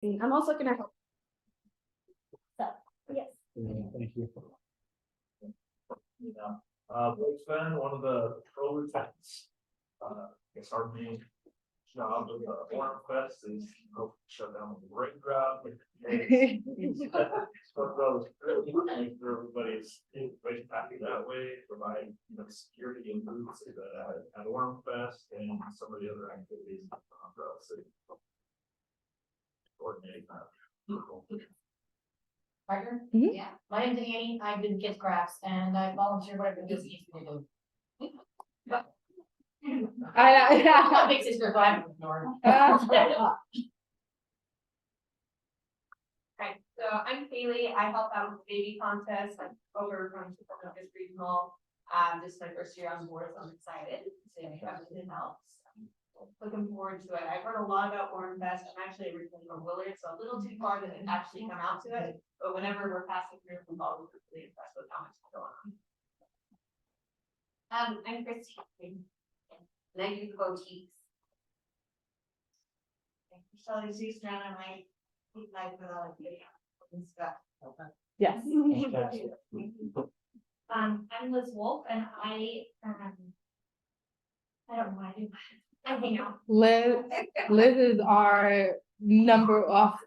I'm also gonna help. So, yes. Thank you. Fenn, one of the pro-lieutenants, it's our main job of the Oremfest is to shut down the rain drought. Everybody's happy that way, provide security and boots at Oremfest and some of the other activities throughout the city. Coordinate that. Partner? Mhm. Yeah, my name's Annie, I did gift crafts and I volunteer whatever this needs to do. My big sister, but I'm ignored. Right, so I'm Kaylee, I help out with the baby contest, I'm over from this regional. This is my first year on board, so I'm excited to have it in-house. Looking forward to it. I've heard a lot about Oremfest. I'm actually originally from Willard, so a little too far to actually come out to it. But whenever we're passing through from Ball, we're really impressed with how much is going on. I'm Christie Ekins, and I do the boutiques. Shelly, Seastrand, and I keep my and stuff. Yes. I'm Liz Woolf, and I don't know why I do. I hang out. Liz is our number off.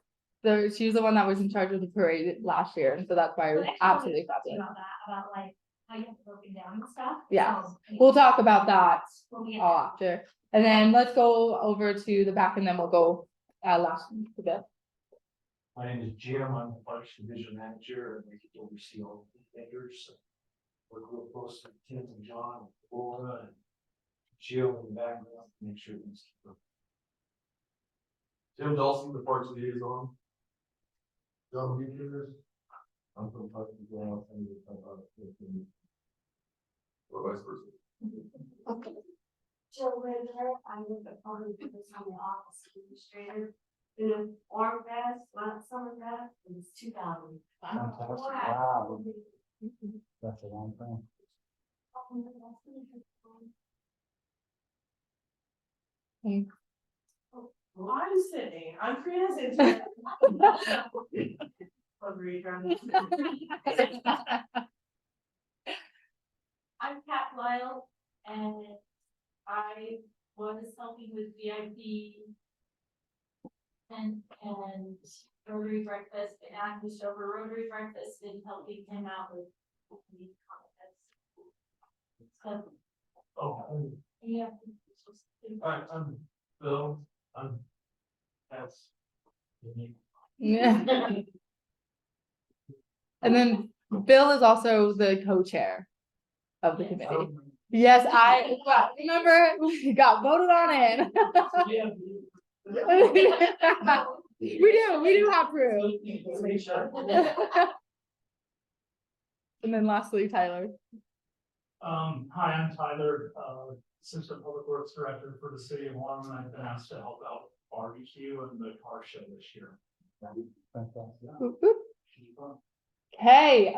She was the one that was in charge of the parade last year, and so that's why it was absolutely fabulous. About that, about like how you have broken down and stuff. Yeah. So, We'll talk about that we'll be all after, and then let's go over to the back, and then we'll go last to Bill. My name is Jim, I'm the Parks Division Manager, and I get to oversee all the vendors. Work real close with Tim and John, and Laura, and Jill in the background, to make sure things keep up. Tim Dalsing, the Parks Liaison. John Beukers. I'm from Parks and Gale, and or vice versa. Jill Ritter, I was a part of this on the office administrator. In an Oremfest, last summer fest, it was 2000. Fantastic. Wow. That's a long time. Well, I'm sitting, I'm Karina's I'm Bleyl, and I was helping with VIP and Rotary breakfast, and acting over Rotary breakfast and helping him out with the contests. So, Oh, yeah. alright, I'm Bill, that's. Yeah. And then Bill is also the co-chair of the committee. Yes, remember we got voted on in. We do have proof. And then lastly, Tyler. Hi, I'm Tyler, Assistant Public Works Director for the city of Wong, and I've been asked to help out with barbecue and the car show this year. Okay,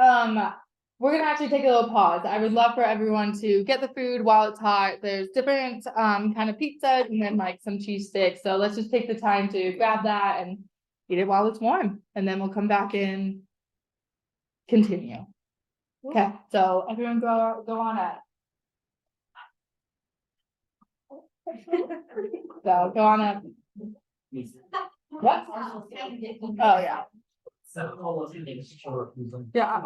we're gonna actually take a little pause. I would love for everyone to get the food while it's hot. There's different kind of pizzas and then like some cheese sticks. So let's just take the time to grab that and eat it while it's warm, and then we'll come back and continue. Okay, so everyone go on up. So go on up. What? Oh yeah. Yeah.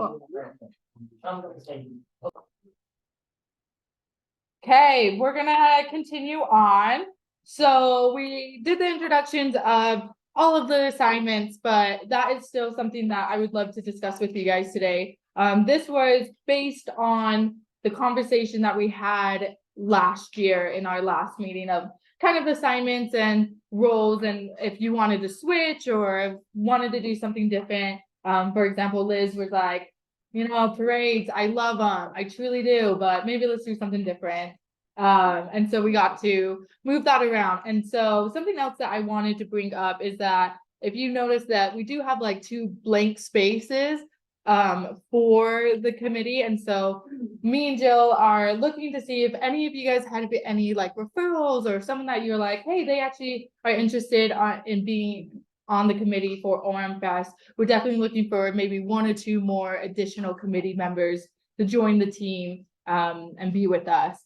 Okay, we're gonna continue on. So we did the introductions of all of the assignments, but that is still something that I would love to discuss with you guys today. This was based on the conversation that we had last year in our last meeting of kind of assignments and roles, and if you wanted to switch or wanted to do something different. For example, Liz was like, parades, I love them, I truly do, but maybe let's do something different. And so we got to move that around. And so something else that I wanted to bring up is that if you notice that we do have like 2 blank spaces for the committee, and so me and Jill are looking to see if any of you guys had any like referrals or someone that you're like, hey, they actually are interested in being on the committee for Oremfest. We're definitely looking for maybe 1 or 2 more additional committee members to join the team and be with us.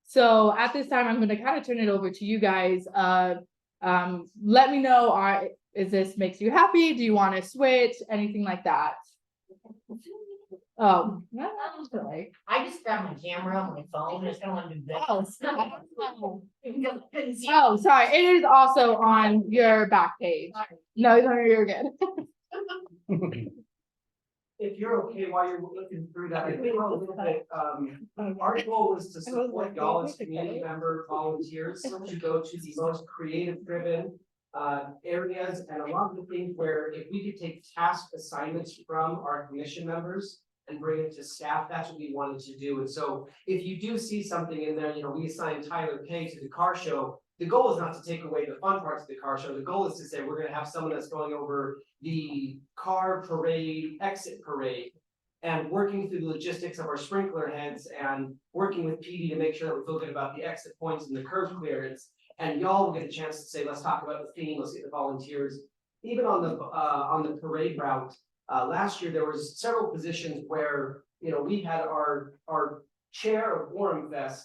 So at this time, I'm going to kind of turn it over to you guys. Let me know, is this makes you happy? Do you want to switch? Anything like that? Oh, no, sorry. I just grabbed my camera on my phone, just don't want to do this. Oh, sorry. It is also on your back page. No, you're good. If you're okay while you're looking through that, I think a little bit, our goal is to support y'all as community member volunteers to go to the most creative driven areas, and a lot of the things where if we could take task assignments from our commission members and bring it to staff, that's what we wanted to do. And so if you do see something in there, we assigned Tyler Peay to the car show. The goal is not to take away the fun parts of the car show. The goal is to say, we're gonna have someone that's going over the car parade, exit parade, and working through the logistics of our sprinkler heads and working with PD to make sure that we feel good about the exit points and the curb clearance. And y'all will get a chance to say, let's talk about the theme, let's get the volunteers. Even on the parade route, last year, there was several positions where, we had our chair of Oremfest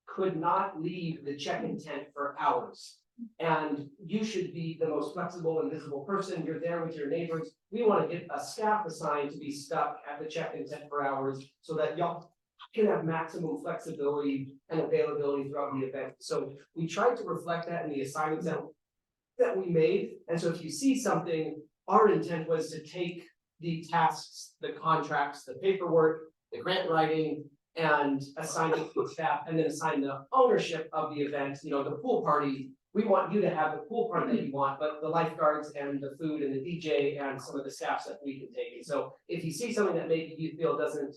could not leave the check-in tent for hours. And you should be the most flexible and visible person. You're there with your neighbors. We want to get a staff assigned to be stuck at the check-in tent for hours so that y'all can have maximum flexibility and availability throughout the event. So we tried to reflect that in the assignments that we made. And so if you see something, our intent was to take the tasks, the contracts, the paperwork, the grant writing, and assign it to the staff, and then assign the ownership of the event. The pool party, we want you to have the pool party that you want, but the lifeguards and the food and the DJ and some of the staff that we can take. And so if you see something that maybe you feel doesn't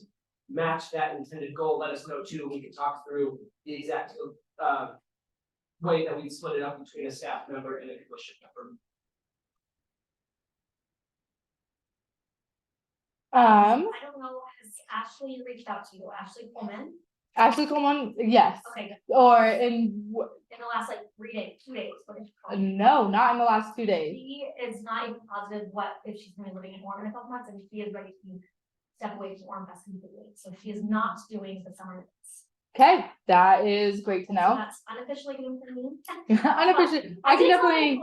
match that intended goal, let us know too, and we can talk through the exact way that we split it up between a staff member and a commission member. I don't know, has Ashlie reached out to you, Ashlie Coleman? Ashlie Coleman, yes. Okay, good. Or In the last 2 days, what did she call me? no, not in the last 2 days. She is not even positive if she's gonna be living in Orem in a couple months, and she is ready to step away from Oremfest completely, so she is not doing the summer events. Okay, that is great to So know. that's unofficially going for me. Unofficially, I can definitely,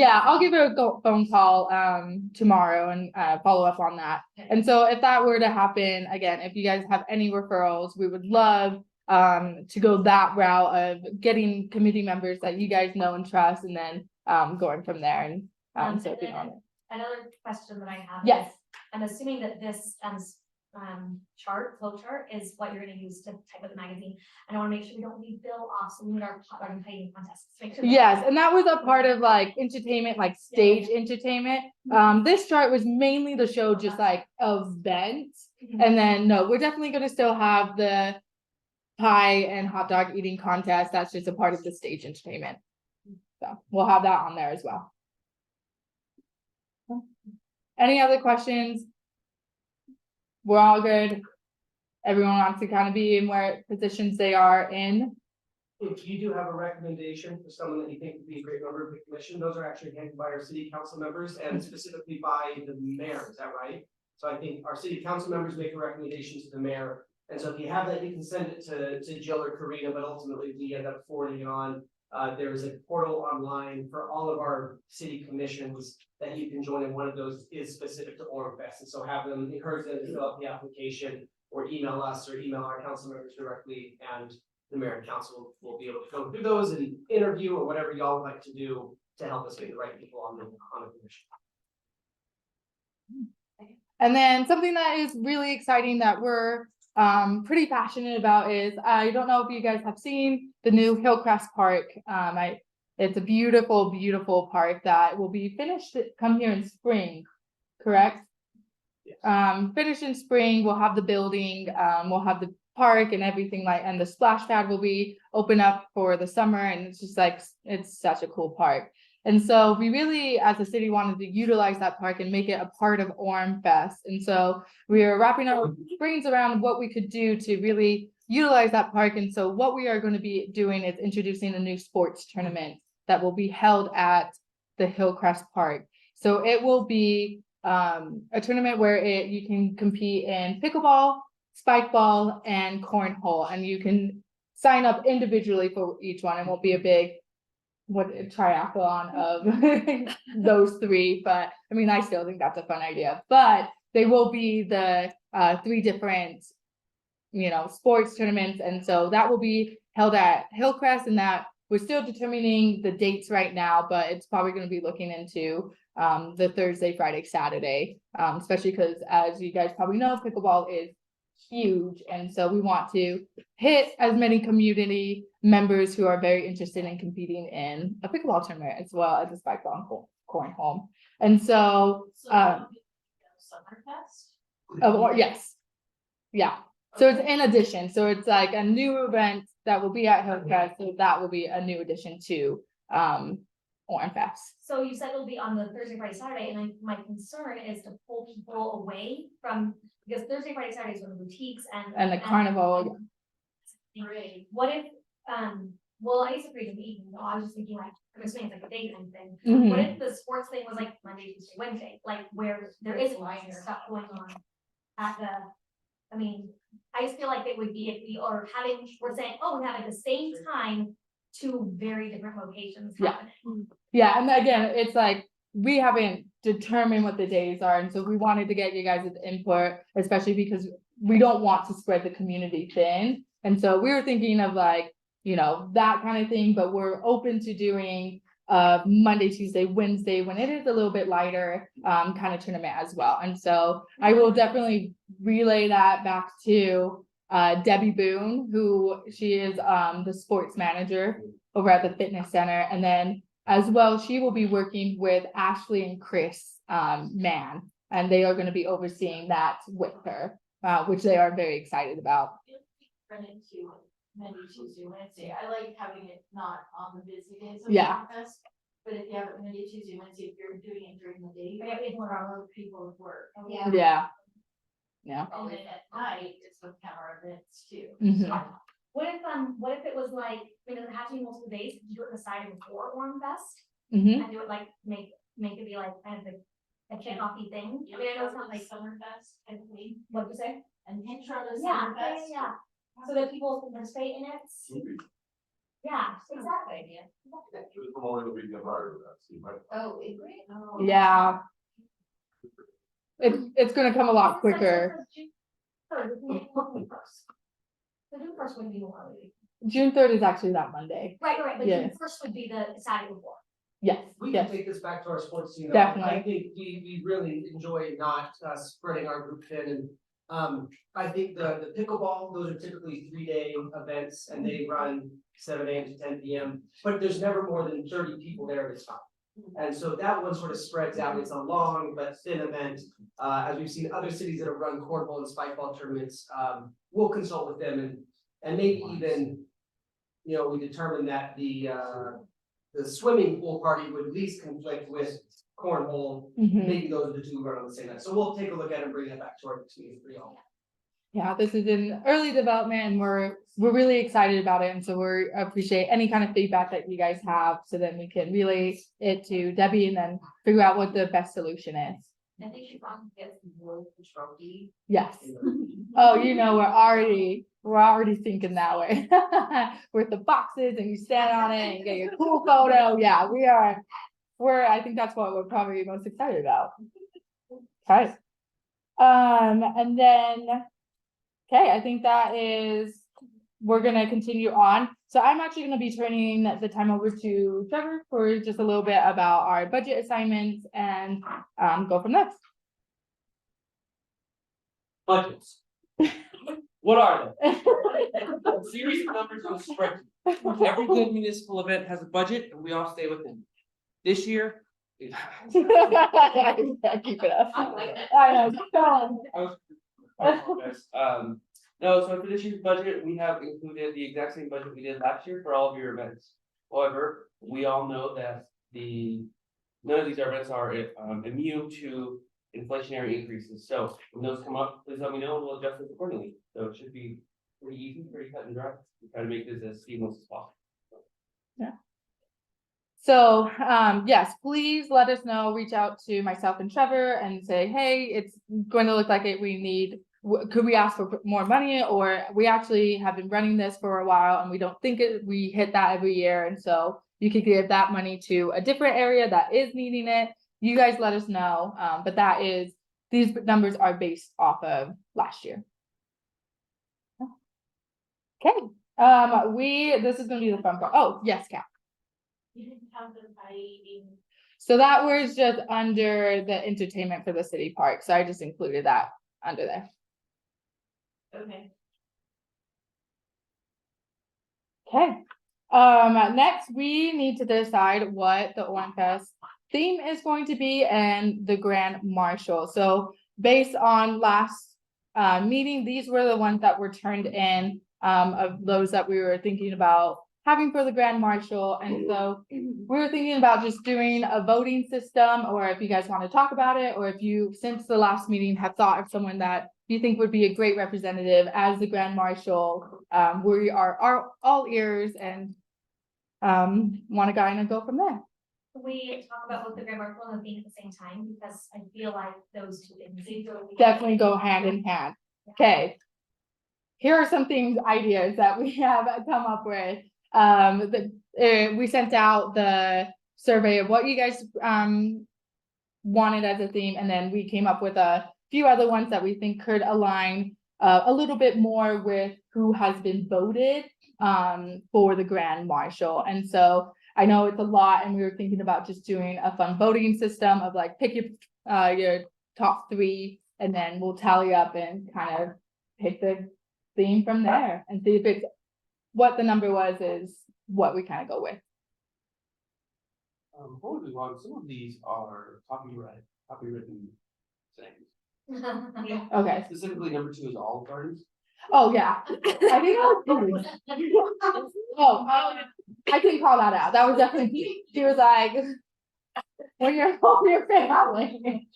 I'll give her a phone call tomorrow and follow up on that. And so if that were to happen, again, if you guys have any referrals, we would love to go that route of getting committee members that you guys know and trust, and then going from there. And so if you know. Another question that I have. Yes. Is, I'm assuming that this flow chart is what you're gonna use to type up the magazine. And I wanna make sure we don't leave Bill off, so we need our hot dog and fighting contests. Make sure Yes, and that was a part of like entertainment, like stage entertainment. This chart was mainly to show just like events. And then no, we're definitely gonna still have the pie and hot dog eating contest. That's just a part of the stage entertainment. So we'll have that on there as well. Any other questions? We're all good. Everyone wants to kind of be in where positions they are in. If you do have a recommendation for someone that you think would be a great member of the commission, those are actually handled by our city council members and specifically by the mayor, is that right? So I think our city council members make a recommendation to the mayor. And so if you have that, you can send it to Jill or Karina, but ultimately we end up forwarding it on. There's a portal online for all of our city commissions that you can join, and one of those is specific to Oremfest. And so have them, encourage them to fill out the application or email us or email our council members directly, and the mayor and council will be able to go through those and interview or whatever y'all would like to do to help us get the right people on the commission. And then something that is really exciting that we're pretty passionate about is, I don't know if you guys have seen the new Hillcrest Park. It's a beautiful, beautiful park that will be finished come here in spring, correct? Yes. Finished in spring, we'll have the building, we'll have the park and everything and the splash pad will be open up for the summer, and it's just like, it's such a cool park. And so we really, as a city, wanted to utilize that park and make it a part of Oremfest. And so we are wrapping our brains around what we could do to really utilize that park. And so what we are going to be doing is introducing a new sports tournament that will be held at the Hillcrest Park. So it will be a tournament where you can compete in pickleball, spike ball, and cornhole, and you can sign up individually for each one. It won't be a big triathlon of those three, but I mean, I still think that's a fun idea. But they will be the 3 different, sports tournaments, and so that will be held at Hillcrest, and that we're still determining the dates right now, but it's probably going to be looking into the Thursday, Friday, Saturday, especially because, as you guys probably know, pickleball is huge, and so we want to hit as many community members who are very interested in competing in a pickleball tournament as well as a spike ball and cornhole. And so Summerfest? yes, yeah, so it's in addition, so it's like a new event that will be at Hillcrest, so that will be a new addition to Oremfest. So you said it'll be on the Thursday, Friday, Saturday, and my concern is to pull people away from, because Thursday, Friday, Saturday is when the boutiques And the carnival. Great. What if, well, I used to read in the evening, though, I was just thinking like, Christmas is like a daytime thing. Mhm. What if the sports thing was like Monday, Tuesday, Wednesday, like where there isn't stuff going on at the, I mean, I just feel like it would be if we are having, we're saying, oh, we have at the same time 2 very different locations Yeah. happening. Yeah, and again, it's like, we haven't determined what the days are, and so we wanted to get you guys' input, especially because we don't want to spread the community thin. And so we were thinking of like, that kind of thing, but we're open to doing Monday, Tuesday, Wednesday, when it is a little bit lighter kind of tournament as well. And so I will definitely relay that back to Debby Boone, who she is the sports manager over at the fitness center. And then as well, she will be working with Ashlie and Chris Mann, and they are going to be overseeing that with her, which they are very excited about. Run into Monday, Tuesday, Wednesday. I like having it not on the busy days of Yeah. Oremfest. But if you have it Monday, Tuesday, Wednesday, if you're doing it during the day, Yeah, it's more other people at work. Yeah. Yeah. Yeah. And then at night, it's with camera events too. Mhm. What if it was like, I mean, does it have to be multiple days? Could you do it the Saturday before Oremfest? Mhm. And do it like, make it be like kind of a kickoffy thing? I mean, I know it's not like, Summerfest, and we, what'd you say? an intro to Yeah, Summerfest. yeah. So that people can participate in it? Yeah, exactly. Oh, agree? Oh. Yeah. It's gonna come a lot quicker. The June first would be more. June 3rd is actually that Monday. Right, but Yeah. June first would be the Saturday before. Yes, We can yes, take this back to our sports team. Definitely. I think we really enjoy not spreading our group thin, and I think the pickleball, those are typically 3-day events and they run 7 AM to 10 PM. But there's never more than 30 people there at a time. And so that one sort of spreads out. It's a long but thin event. As we've seen other cities that have run cornhole and spike ball tournaments, we'll consult with them and maybe even, we determine that the swimming pool party would at least conflict with cornhole. Mhm. Maybe those are the 2 run on the same night. So we'll take a look at it and bring it back to our team for y'all. Yeah, this is in early development and we're really excited about it. And so we appreciate any kind of feedback that you guys have, so then we can relay it to Debby and then figure out what the best solution is. I think she probably gets the Wolf trophy. Yes. Oh, we're already thinking that way. With the boxes and you stand on it and get your cool photo. Yeah, I think that's what we're probably most excited about. Okay. And then, okay, I think we're gonna continue on. So I'm actually gonna be turning the time over to Trevor for just a little bit about our budget assignments and go from there. Budgets. What are they? A series of numbers on a spreadsheet. Every good municipal event has a budget and we all stay within. This year. Keep it up. I know, go on. I apologize. No, so for this year's budget, we have included the exact same budget we did last year for all of your events. However, we all know that none of these events are immune to inflationary increases. So when those come up, please let me know and we'll adjust it accordingly. So it should be pretty easy, pretty cut and dry. We try to make this as seamless as possible. So, yes, please let us know, reach out to myself and Trevor and say, hey, it's going to look like it, we need, could we ask for more money? Or we actually have been running this for a while and we don't think we hit that every year. And so you could give that money to a different area that is needing it. You guys let us know, but these numbers are based off of last year. Okay, this is gonna be the fun part. Oh, yes, Kat. You didn't have the fighting. So that was just under the entertainment for the city park, so I just included that under there. Okay. Okay, next we need to decide what the Oremfest theme is going to be and the Grand Marshal. So based on last meeting, these were the ones that were turned in of those that we were thinking about having for the Grand Marshal. And so we were thinking about just doing a voting system, or if you guys want to talk about it, or if you, since the last meeting, have thought of someone that you think would be a great representative as the Grand Marshal. We are all ears and want to kind of go from there. We talk about both the Grand Marshal and the theme at the same time, because I feel like those two things Definitely go hand in hand. Okay. Here are some things, ideas that we have come up with. We sent out the survey of what you guys wanted as a theme, and then we came up with a few other ones that we think could align a little bit more with who has been voted for the Grand Marshal. And so I know it's a lot, and we were thinking about just doing a fun voting system of like pick your top 3, and then we'll tally up and kind of pick the theme from there and see if it's what the number was is what we kind of go with. Before we move on, some of these are copywritten things. Okay. Specifically, number 2 is Olive Gardens. Oh yeah. I think I couldn't call that out. That was definitely, she was like, when you're home, your family.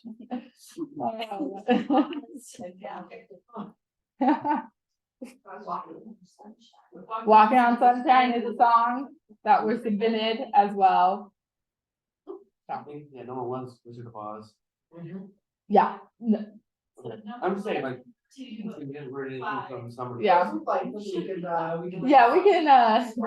Walking on Sunshine is a song that was submitted as well. Yeah, no one wants Wizard of Oz. Yeah. I'm just saying, like, we can get rid of anything from summer. Yeah. We can. Yeah, we can, I don't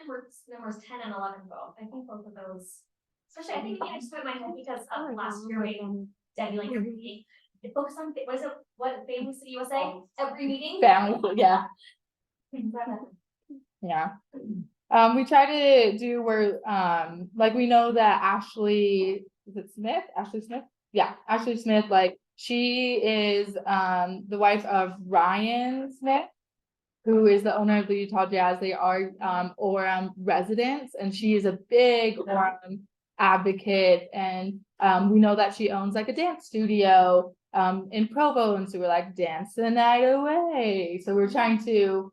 remember numbers 10 and 11 both. I think both of those, especially, I think maybe I just put in my head because of last year, when Debby, like, every meeting, it focused on, what, Family City USA? Every meeting? family, yeah. Yeah. We try to do where, like, we know that Ashlie, is it Smith? Ashlie Smith? Yeah, Ashlie Smith, like, she is, the wife of Ryan Smith, who is the owner of the Utah Jazz. They are, Orem residents, and she is a big Orem advocate. And, we know that she owns like a dance studio, in Provo. And so we're like, dance the night away. So we're trying to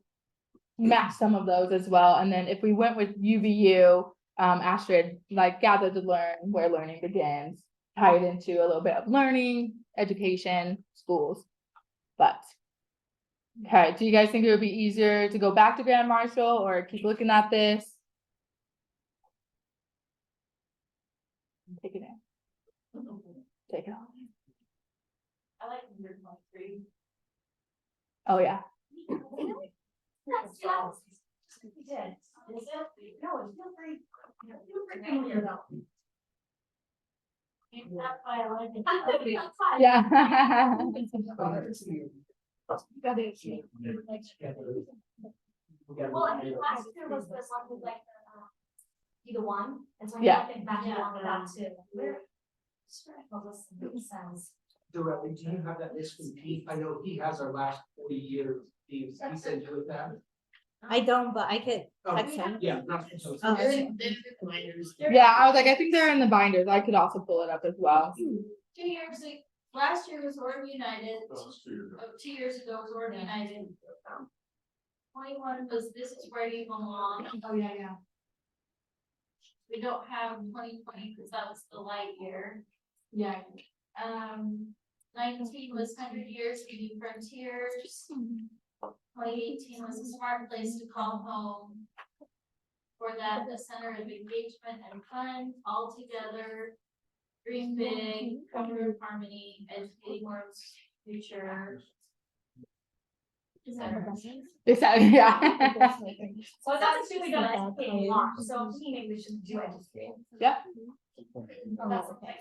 match some of those as well. And then if we went with UVU, Astrid, like gather to learn where learning begins, tie it into a little bit of learning, education, schools. But okay, do you guys think it would be easier to go back to Grand Marshal or keep looking at this? Take it in. Take it all in. I like 103. Oh yeah. That's we did. Is it? No, it's not very. You're familiar though. That's why I like it. Yeah. Well, I think last year was this one with like the either one, and so I Yeah. think back along with that too. Where? Sounds. Directly, do you have that list from Peay? I know he has our last 40 years. He sent you with that. I don't, but I could Oh, text him. yeah. Oh, Yeah, I was like, I think they're in the binders. I could also pull it up as well. 2 years ago, last year was Orem United. 2 years ago was Orem United. 21 was This Is Where You Belong. Oh, yeah. We don't have 2020 because that was the light year. Yeah. 19 was 100 Years of New Frontiers. 2018 was A Smart Place to Call Home. for that, the center of engagement and fun, all together. Dream big, come in harmony, educating world's future. Et cetera. Yeah. So that's assuming that it's being launched, so maybe we should do it. Yeah. Oh, that's okay.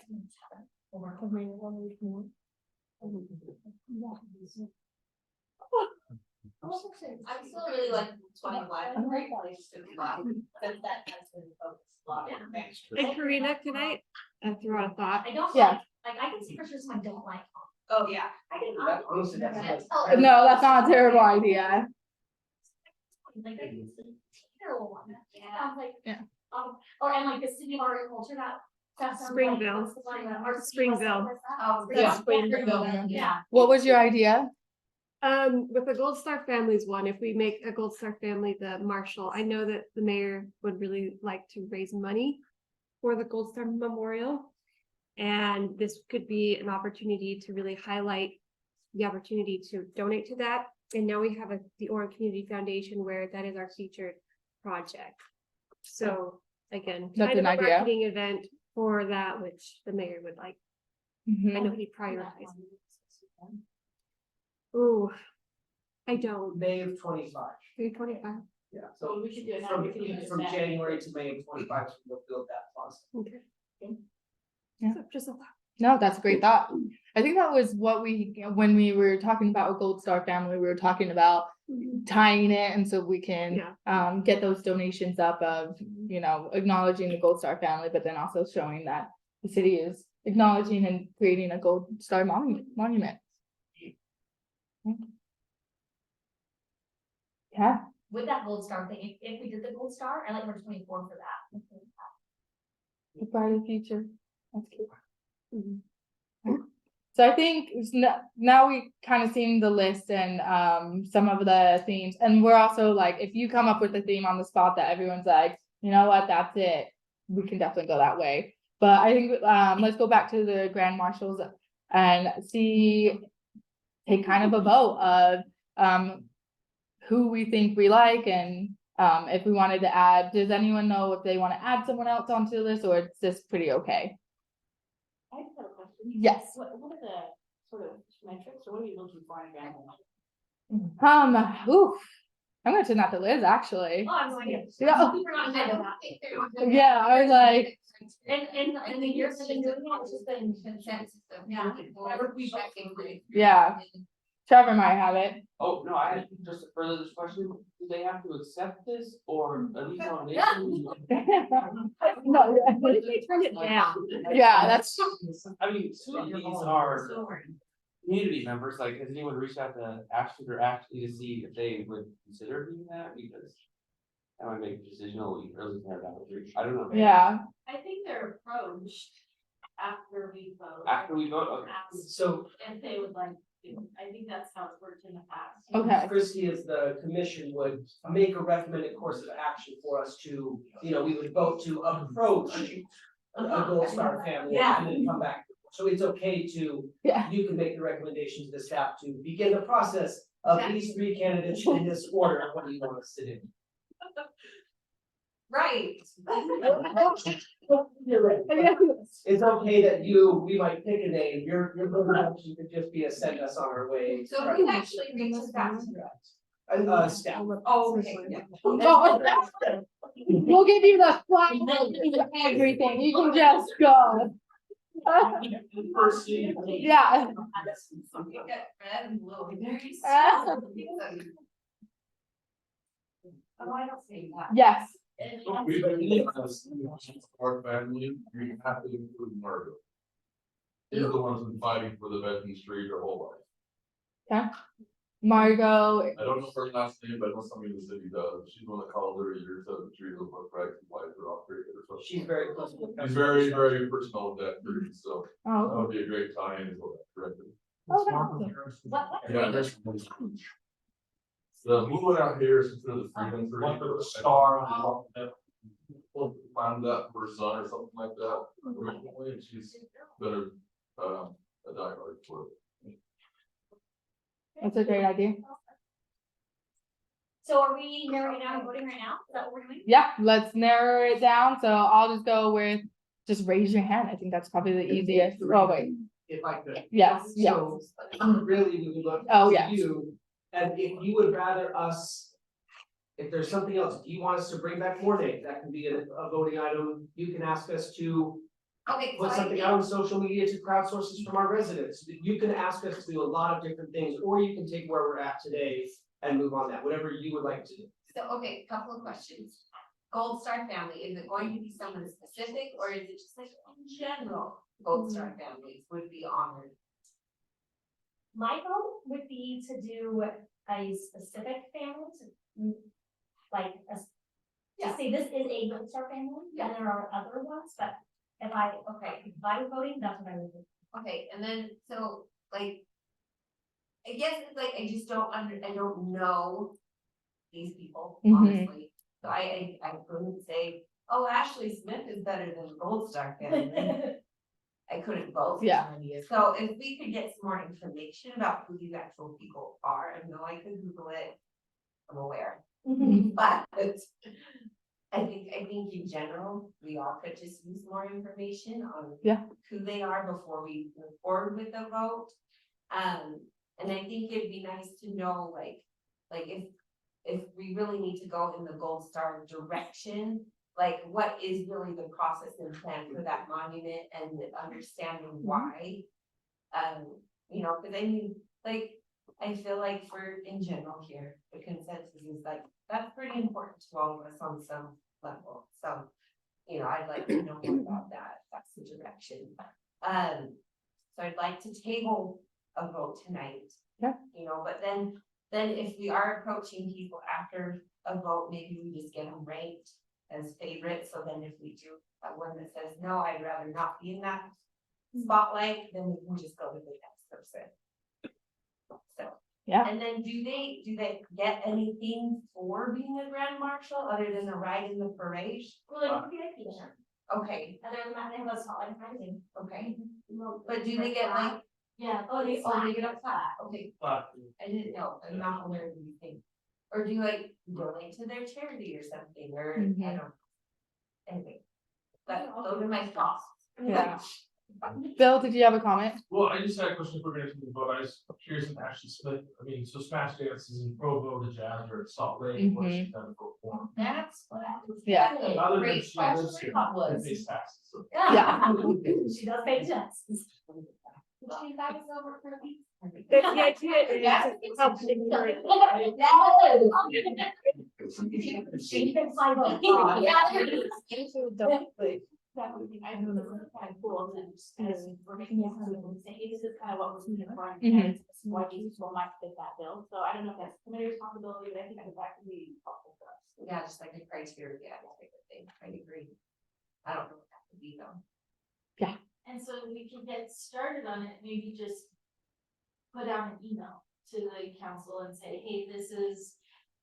I'm still really like 21. I'm very just to be loud. That has been focused a lot. And Karina, can I throw out a thought? I don't Yeah. like I can see for sure someone don't like. Oh, yeah. I can. That- honestly, that's That's like- all. No, that's not a terrible idea. Like, it's a terrible one. Sounds like. Yeah. Or and like the city of art and culture that sounds like. Springville. what's the one, Art City Springville. West, Oh, Yeah. Springville. Yeah. What was your idea? With the Gold Star Families one, if we make a Gold Star family the marshal, I know that the mayor would really like to raise money for the Gold Star Memorial. And this could be an opportunity to really highlight the opportunity to donate to that. And now we have the Orem Community Foundation where that is our featured project. So again, That's kind of an a idea. marketing event for that, which the mayor would like. I know he prioritized. Ooh, I don't. May of 25. 325. Yeah, so We should do it now. from, We can do it from now. January to May of 25, so we'll build that process. Okay. Yeah. So just a thought. No, that's a great thought. I think that was what when we were talking about a Gold Star family, we were talking about tying it and so we can get those donations up of, acknowledging the Gold Star family, but then also showing that the city is acknowledging and creating a Gold Star monument. Yeah. With that gold star thing, if we did the gold star, I like number 24 for that. The brighter future. That's cute. So I think now we kind of seen the list and some of the themes, and we're also like, if you come up with a theme on the spot that everyone's like, you know what, that's it, we can definitely go that way. But I think let's go back to the grand marshals and take kind of a vote of who we think we like and if we wanted to add. Does anyone know if they want to add someone else onto the list, or it's just pretty okay? I just have a question. Yes. What are the sort of metrics, or what are you looking for in a grand marshal? I'm gonna turn that to Liz, actually. Oh, I'm like, Yeah. we're not ahead of that. Yeah, I was like, And the years I've been doing it, it's just been consensus. Yeah. Whatever we check in. yeah, Trevor might have it. Oh, no, I had just to further this question, do they have to accept this or at least nomination? No, What if they turn it down? yeah, that's, I mean, two of these are community members, like, has anyone reached out to Ashlie or Ashlie to see if they would consider doing that? Because that might make a decision early there down the road. I don't know. yeah. I think they're approached after we vote. After we vote, okay. Ask So if they would like, I think that's how it's worked in the past. Okay. Christie, as the commission, would make a recommended course of action for us to, we would vote to approach a Gold Star family and then come back. So it's okay to, Yeah. you can make the recommendation to the staff to begin the process of these three candidates in this order. What do you want us to do? Right. It's okay that we might pick a name, your option could just be a send us on our way. So who actually makes that? Staff. Oh, okay, yeah. We'll give you the flat, everything, you can just go. Yeah. Red and blue. Oh, I don't see that. Yes. We've been our family, we have to include Margot. They're the ones been fighting for the veteran street their whole life. Margot, I don't know her last name, but I know somebody in the city does. She's the one that called her years of the tree, look right, why they're off or something. She's very close. She's very, very personal with that tree, so that oh, would be a great time as well, correct? What? Yeah, there's. The blue one out here is considered the freedom tree. One with a star on it. We'll find that for her son or something like that, originally, and she's been a diehard for it. that's a great idea. So are we narrowing it down and voting right now? Is that what we're doing? Yeah, let's narrow it down. So I'll just go with, just raise your hand. I think that's probably the easiest. Oh, wait. If I could. Yes, yes. So, really, we would look Oh, to yeah. you, and if you would rather us. If there's something else, do you want us to bring back more names? That can be a voting item. You can ask us to Okay, so put I something think, out on social media to crowdsource this from our residents. You can ask us to do a lot of different things, or you can take where we're at today and move on that, whatever you would like to do. so, okay, couple of questions. Gold Star family, is it going to be someone specific, or is it just like in general, Gold Star families would be honored? My goal would be to do a specific family, like, to say this is a Gold Star family, and there are other ones, but if I were voting, that's what I would do. Okay, and then, so, like. I guess it's like, I just don't I don't know these people, Mhm. honestly. So I couldn't say, oh, Ashlie Smith is better than Gold Star family. I couldn't vote. Yeah. So if we could get some more information about who these actual people are, I know I could Google it. I'm aware, but I think in general, we all could just use more information on. Yeah. Who they are before we move forward with the vote. And I think it'd be nice to know, like if we really need to go in the Gold Star direction, like what is really the process and plan for that monument and understanding why. You know, cause I mean, like, I feel like in general here, the consensus is like, that's pretty important to all of us on some level, so. You know, I'd like to know more about that, if that's the direction. So I'd like to table a vote tonight. Yeah. You know, but then if we are approaching people after a vote, maybe we just get them ranked as favorites, so then if we do one that says, no, I'd rather not be in that spotlight, then we can just go with the next person. So. Yeah. And then do they get anything for being a grand marshal other than a ride in the parade? Well, there would be a t-shirt, Okay, other than that, they have a spotlight magazine. okay, but do they get like? Yeah. They get a plaque, okay, But I didn't know, I'm not aware of these things. Or do you like donate to their charity or something, or I don't. Anyway, but those are my thoughts. Yeah. Bill, did you have a comment? Well, I just had a question for gonna do the vote. I was curious if Ashlie Smith, I mean, so Smash Dance is in Provo, the Jazz, or at Salt Lake, what's she done for form? That's what I was. Yeah. Other than Great she lives question. here, Hot and was. pays taxes, so. Yeah. She does pay taxes. She got us over for me. The idea is to help encourage. She can fly both. I don't know, it's kind of cool, and just as we're making this, say, hey, this is kind of what we're looking for. Mhm. Why people might fit that bill, so I don't know if that's committee responsibility, but I think that could be helpful for us. Yeah, just like a criteria, type of thing, I agree. I don't know what that would be though. And so we can get started on it, maybe just put out an email to the council and say, hey, this is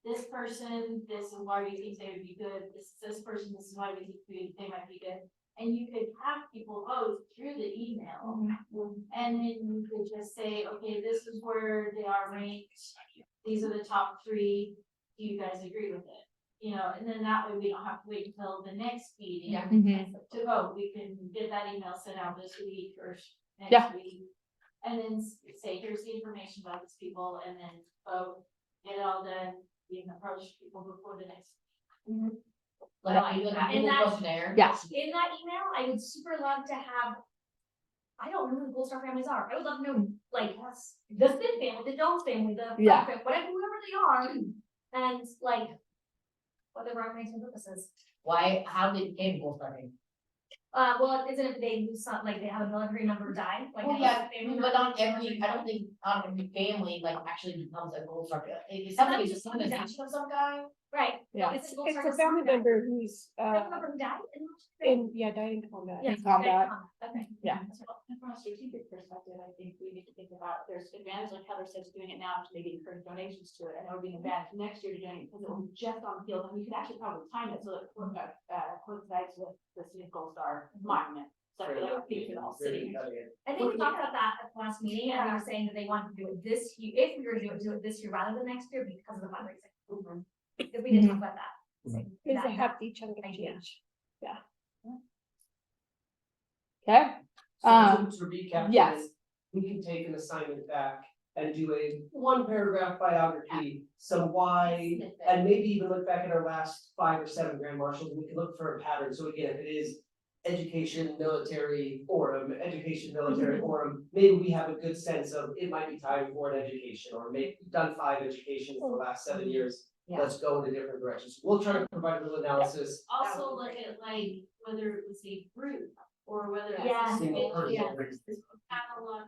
this person, this is why we think they would be good, this person, this is why we think they might be good. And you could have people vote through the email. And then you could just say, okay, this is where they are ranked, these are the top 3, do you guys agree with it? You know, and then that way we don't have to wait until the next meeting. Yeah. To vote, we can get that email sent out this week or Yeah. next week. And then say, here's the information about these people, and then vote, get it all done, we can approach people before the next. Like, in that Yeah. In that email, I would super love to have. I don't know who the Gold Star families are. I would love to know, like, the Smith family, the Jones family, the Yeah. Frank, whatever, whoever they are, and like. What their ranks and purposes. How did it came Gold Star name? Well, isn't it they lose some, like they have a military member die? Like, Well, yeah, but not every, I don't think, not every family like actually becomes a Gold Star. It's something, it's just organization of some kind. Right. Yeah. It's a Gold It's Star a family member. member who's, Family member who died died in combat. Yes, In combat. Okay. Yeah. And from a strategic perspective, I think we need to think about, there's advantage, like Heather says, doing it now to maybe encourage donations to it, and there would be an advantage next year to doing it, because it will be just on the field, and we could actually probably time it so that it coincides with the City of Gold Star monument. So like a fee for the whole city. I think we talked about that at the last meeting, and we were saying that they wanted to do it this year, if we were to do it this year rather than next year because of the fundraising. Because we didn't talk about that. So It's a that- hefty chunk of idea. change. Okay, So to recap. yes. then, we can take an assignment back and do a one paragraph biography, some why, and maybe even look back at our last 5 or 7 grand marshals, and we can look for a pattern. So again, if it is education, military, Orem, education, military, Orem, maybe we have a good sense of it might be time for an education, or maybe we've done 5 educations for the last 7 years. Yeah. Let's go in a different direction. So we'll try to provide a little analysis. Also look at like whether it was a group or whether. it's a Yeah. Single person. Yeah. Have a lot of-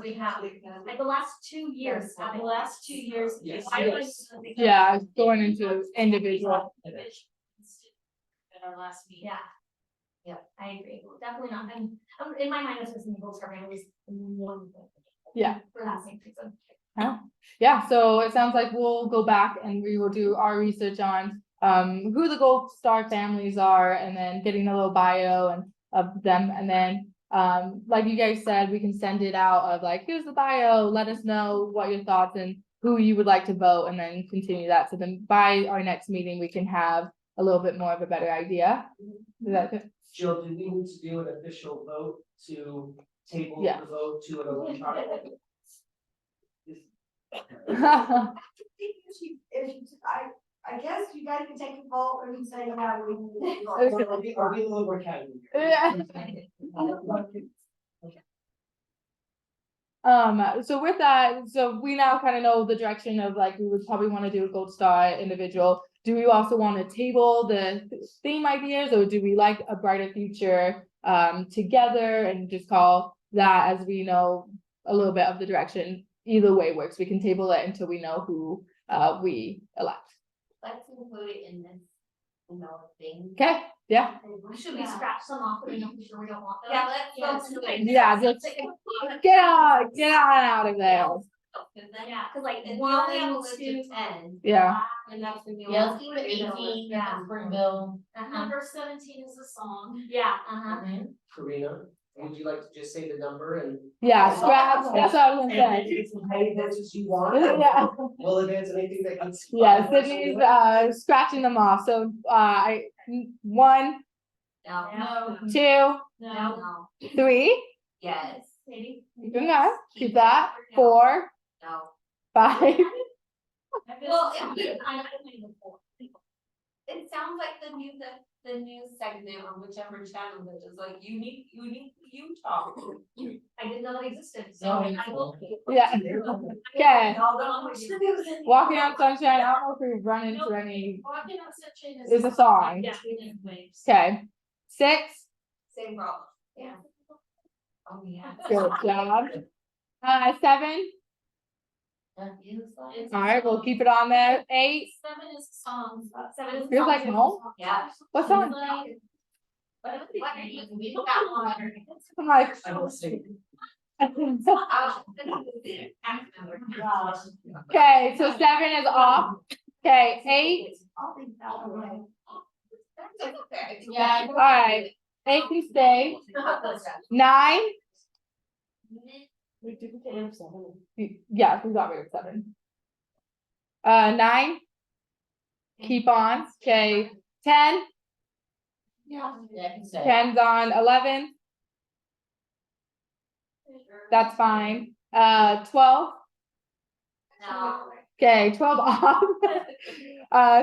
We have, like the last 2 years, The last 2 years. Yes. I like the- Yeah, going into individual. At our last meeting. yeah. I agree, definitely not, and in my mind, this was Gold Star Family was one thing. Yeah. For that same reason. Yeah, so it sounds like we'll go back and we will do our research on who the Gold Star families are, and then getting a little bio and of them, and then like you guys said, we can send it out of like, here's the bio, let us know what your thoughts and who you would like to vote, and then continue that. So then by our next meeting, we can have a little bit more of a better idea. Is that good? Jill, do we need to do an official vote to table Yeah. the vote to an electronic? I guess you guys can take a vote and say, yeah, we. Are we a little more casual? Yeah. So with that, so we now kind of know the direction of like, we would probably want to do a Gold Star individual. Do we also want to table the theme ideas, or do we like a brighter future together and just call that as we know a little bit of the direction? Either way works. We can table it until we know who we elect. Let's include it in this, thing. Okay, yeah, Should we scratch some off, but we know for sure we don't want those? Yeah, let's. yeah, just get on out of there. Yeah, cause like And we one, only have a list 2, of 10. Yeah, And that's gonna be. Yeah, let's keep it 18, Yeah. Springville. Number 17 is a song. Yeah, Karina, would you like to just say the number and? yeah, scratch, that's what I was gonna And say. it's as many votes as you want. Yeah. We'll advance anything that comes. Yeah, Sydney's scratching them off, so 1, No. 2, No. 3, Yes. maybe. okay, keep that, 4, No. 5. Well, It sounds like the news segment on whichever channel it is, like unique, you talk. I didn't know that existed, so No, I will. Yeah, okay, Walking on Sunshine, I don't know if we've run into any, Walking on Sunshine is a song. Yeah. we did waves. Okay, 6, Same problem. Yeah. Oh, yeah. good job. 7, alright, we'll keep it on there, 8, 7 is songs. 7 is. Feels like home. Yeah. What song? We got one. I'm like. I will sing. Okay, so 7 is off, okay, 8, Yeah. alright, 8 can stay, 9. Yeah, we got rid of 7. 9. Keep on, okay, 10, Yeah, I can say. 10's on, 11, that's fine, 12, No. okay, 12 off.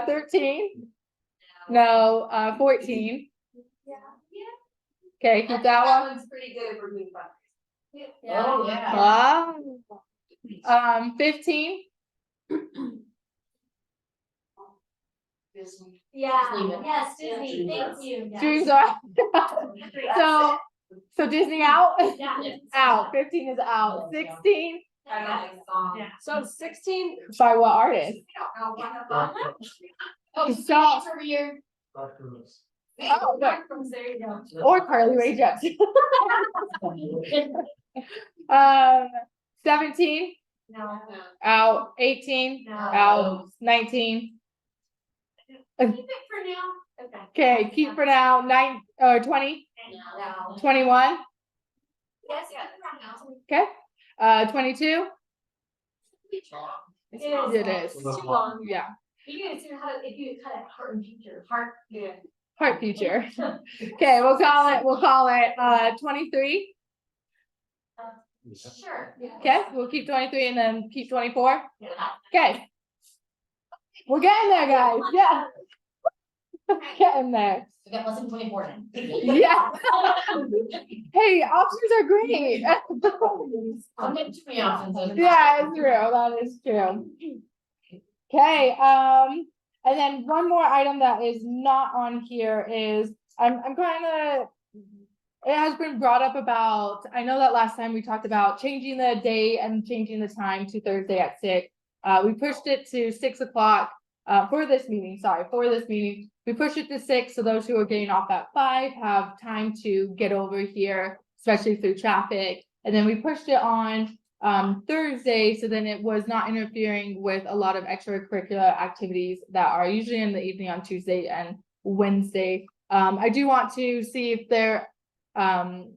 13, no, 14, okay, keep that one. one's pretty good for me, but. Oh, yeah. Wow. 15, Yeah, Leave it. yes, Disney, thank you. yes. dreams are, so Disney out? Yeah. Out, 15 is out, 16, I don't like songs. Yeah. So 16, by what artist? I don't know what about. Oh, So- over here. Dr. Lewis. Oh, good. There you go. Or Carly Rae Jepsen. 17, No. out, 18, No. out, 19, Keep it for now. Okay. okay, keep for now, 9, or 20, No. 21, Yes, yeah. okay, 22, It's it is, too long. yeah, You guys know how to, if you cut it heart and future, heart. Yeah. Heart future. Okay, we'll call it 23. Sure. Okay, we'll keep 23 and then keep 24. Okay. We're getting there, guys. Yeah. Getting there. We got less than 24 now. Yeah. Hey, options are great. I'm getting too many options. Yeah, it's true. That is true. Okay, and then one more item that is not on here is I'm kind of, it has been brought up about, I know that last time we talked about changing the day and changing the time to Thursday at 6. We pushed it to 6 o'clock for this meeting. We pushed it to 6 so those who are getting off at 5 have time to get over here, especially through traffic. And then we pushed it on Thursday, so then it was not interfering with a lot of extracurricular activities that are usually in the evening on Tuesday and Wednesday. I do want to see if they're kind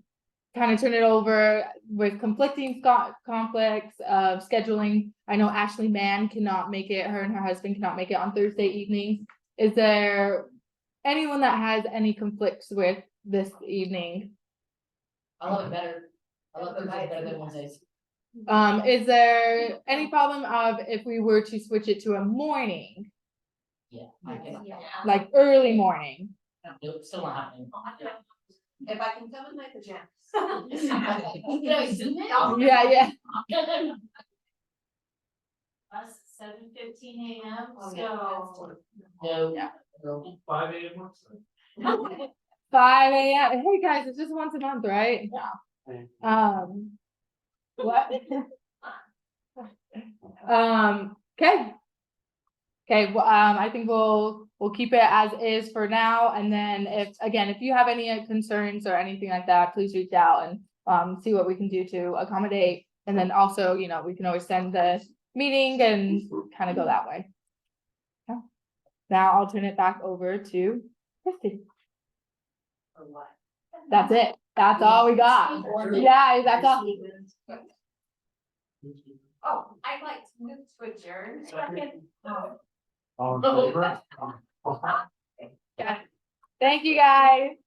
of turn it over with conflicting conflicts of scheduling. I know Ashlie Mann cannot make it, her and her husband cannot make it on Thursday evenings. Is there anyone that has any conflicts with this evening? I love it better. I love Thursdays better than Wednesdays. Is there any problem of if we were to switch it to a morning, Yeah. I can. like early morning? Nope, still not happening. If I can come in my pajamas. Can I zoom in? Yeah. Us 7:15 AM, Oh, so. No. Yeah. No. 5 a.m. works. 5 a.m. Hey guys, it's just once a month, right? What? Okay. Okay, well, I think we'll keep it as is for now, and then if you have any concerns or anything like that, please reach out and see what we can do to accommodate. And then also, we can always send the meeting and kind of go that way. Okay. Now I'll turn it back over to Christie. That's it. That's all we got. Yeah, that's all. Oh, I'd like to move to adjourn. All in favor? Thank you, guys.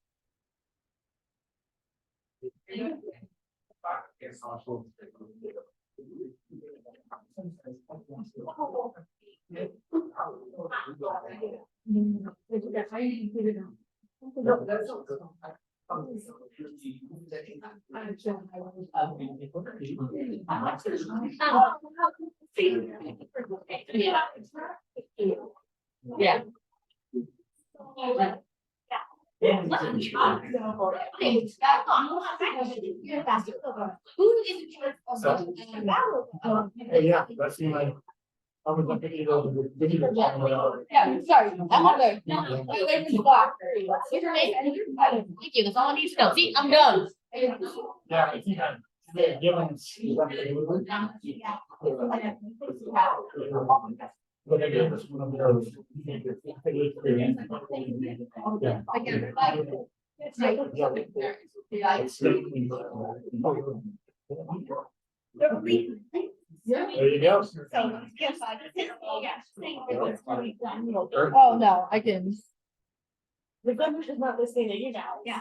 Yeah. Yeah, that's my. I was looking at Yeah, sorry, I'm on there. There's the block. Thank you, that's all I need to know. See, I'm done. Yeah, I think I'm. Given. But I gave this one of those. There you go. Oh, no, I can. The government is not listening to you now. Yeah.